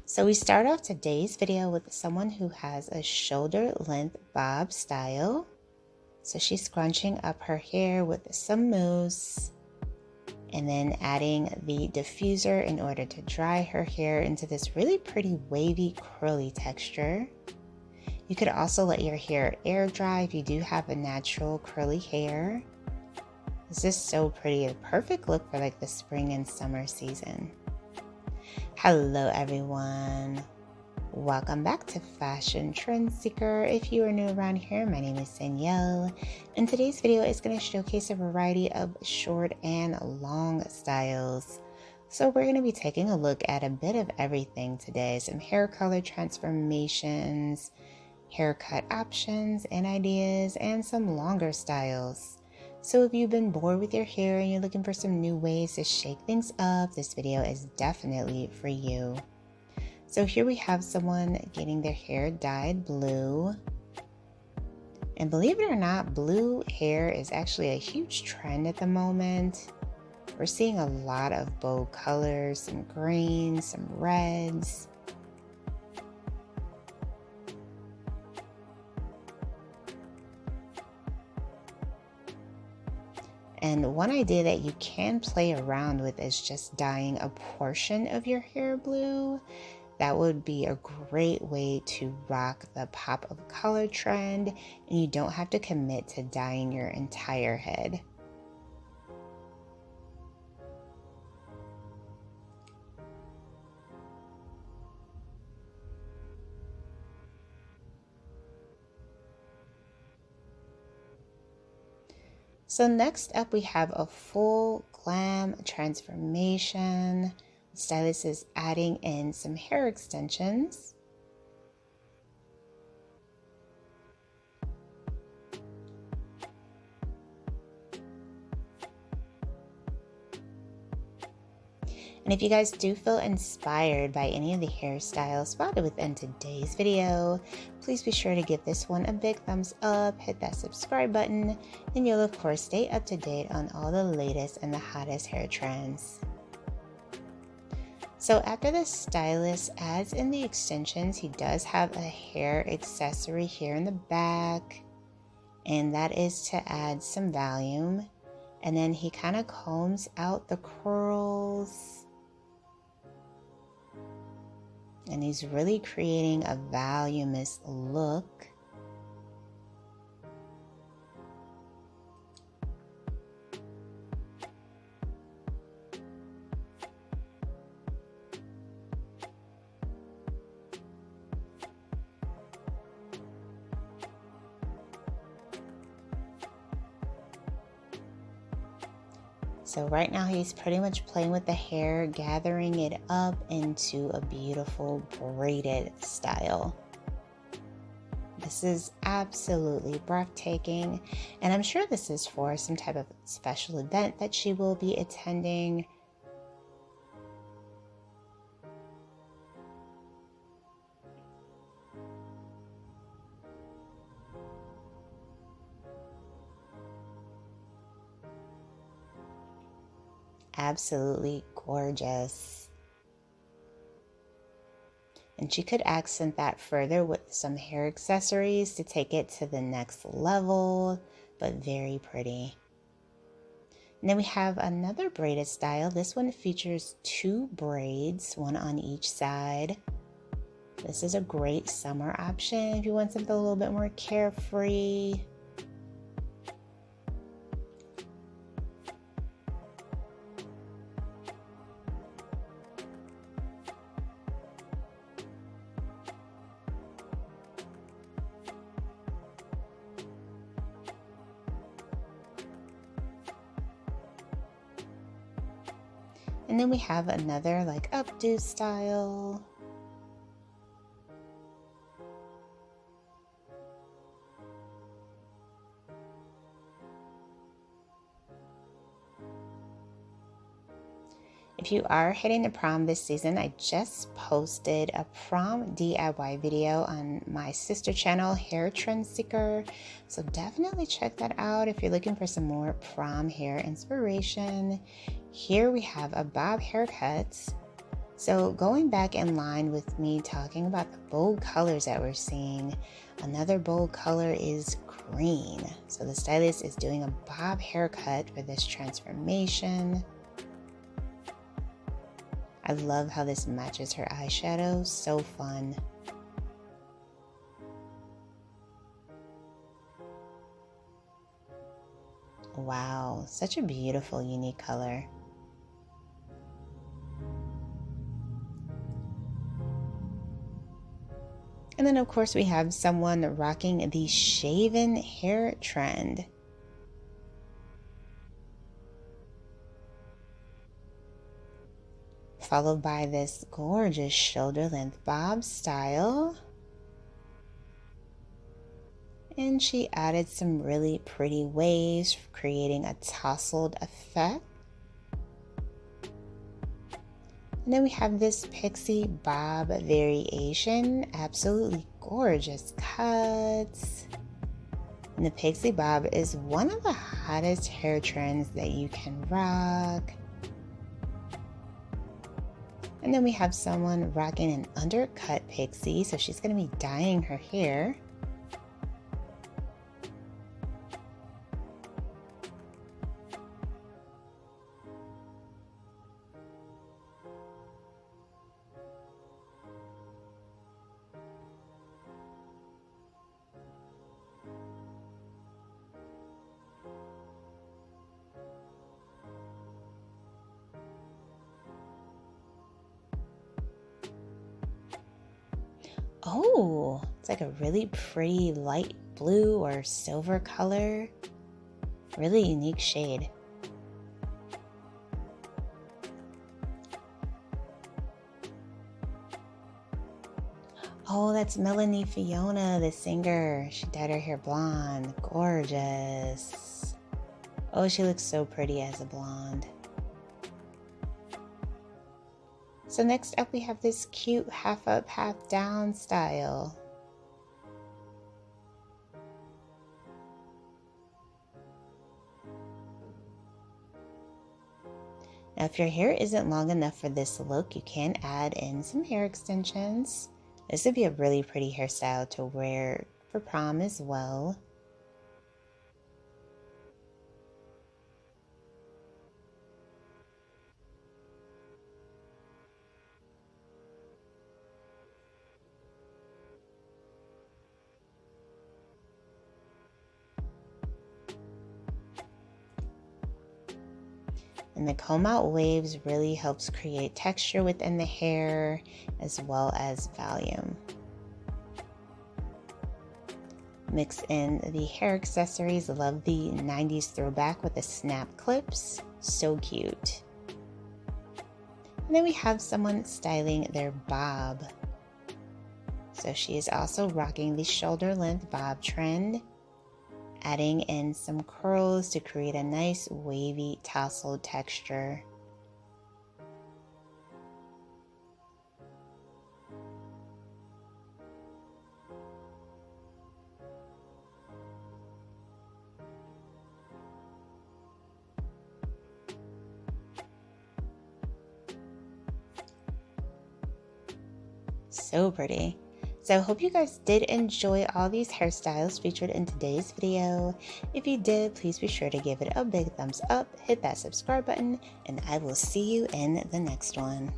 So we start off today's video with someone who has a shoulder length bob style. So she's scrunching up her hair with some mousse and then adding the diffuser in order to dry her hair into this really pretty wavy curly texture. You could also let your hair air dry if you do have a natural curly hair. It's just so pretty, a perfect look for like the spring and summer season. Hello everyone, welcome back to Fashion Trend Seeker. If you are new around here, my name is Danielle, and today's video is going to showcase a variety of short and long styles. So we're going to be taking a look at a bit of everything today, some hair color transformations, haircut options and ideas, and some longer styles. So if you've been bored with your hair and you're looking for some new ways to shake things up, this video is definitely for you. So here we have someone getting their hair dyed blue. And believe it or not, blue hair is actually a huge trend at the moment. We're seeing a lot of bold colors, some greens, some reds. And one idea that you can play around with is just dyeing a portion of your hair blue. That would be a great way to rock the pop of color trend, and you don't have to commit to dyeing your entire head. So next up we have a full glam transformation. The stylist is adding in some hair extensions. And if you guys do feel inspired by any of the hairstyles spotted within today's video, please be sure to give this one a big thumbs up, hit that subscribe button, and you'll of course stay up to date on all the latest and the hottest hair trends. So after the stylist adds in the extensions, he does have a hair accessory here in the back, and that is to add some volume. And then he kind of combs out the curls. And he's really creating a voluminous look. So right now he's pretty much playing with the hair, gathering it up into a beautiful braided style. This is absolutely breathtaking, and I'm sure this is for some type of special event that she will be attending. Absolutely gorgeous. And she could accent that further with some hair accessories to take it to the next level, but very pretty. And then we have another braided style. This one features 2 braids, one on each side. This is a great summer option if you want something a little bit more carefree. And then we have another like updo style. If you are heading to prom this season, I just posted a prom DIY video on my sister channel, Hair Trend Seeker. So definitely check that out if you're looking for some more prom hair inspiration. Here we have a bob haircut. So going back in line with me talking about the bold colors that we're seeing, another bold color is green. So the stylist is doing a bob haircut for this transformation. I love how this matches her eyeshadow, so fun. Wow, such a beautiful, unique color. And then of course we have someone rocking the shaven hair trend. Followed by this gorgeous shoulder length bob style. And she added some really pretty waves, creating a tousled effect. And then we have this pixie bob variation, absolutely gorgeous cuts. And the pixie bob is one of the hottest hair trends that you can rock. And then we have someone rocking an undercut pixie, so she's going to be dyeing her hair. Oh, it's like a really pretty light blue or silver color. Really unique shade. Oh, that's Melanie Fiona, the singer. She dyed her hair blonde. Gorgeous. Oh, she looks so pretty as a blonde. So next up we have this cute half up, half down style. Now if your hair isn't long enough for this look, you can add in some hair extensions. This would be a really pretty hairstyle to wear for prom as well. And the comb out waves really helps create texture within the hair as well as volume. Mix in the hair accessories. Love the 90s throwback with the snap clips. So cute. And then we have someone styling their bob. So she is also rocking the shoulder length bob trend, adding in some curls to create a nice wavy tousled texture. So pretty. So I hope you guys did enjoy all these hairstyles featured in today's video. If you did, please be sure to give it a big thumbs up, hit that subscribe button, and I will see you in the next one.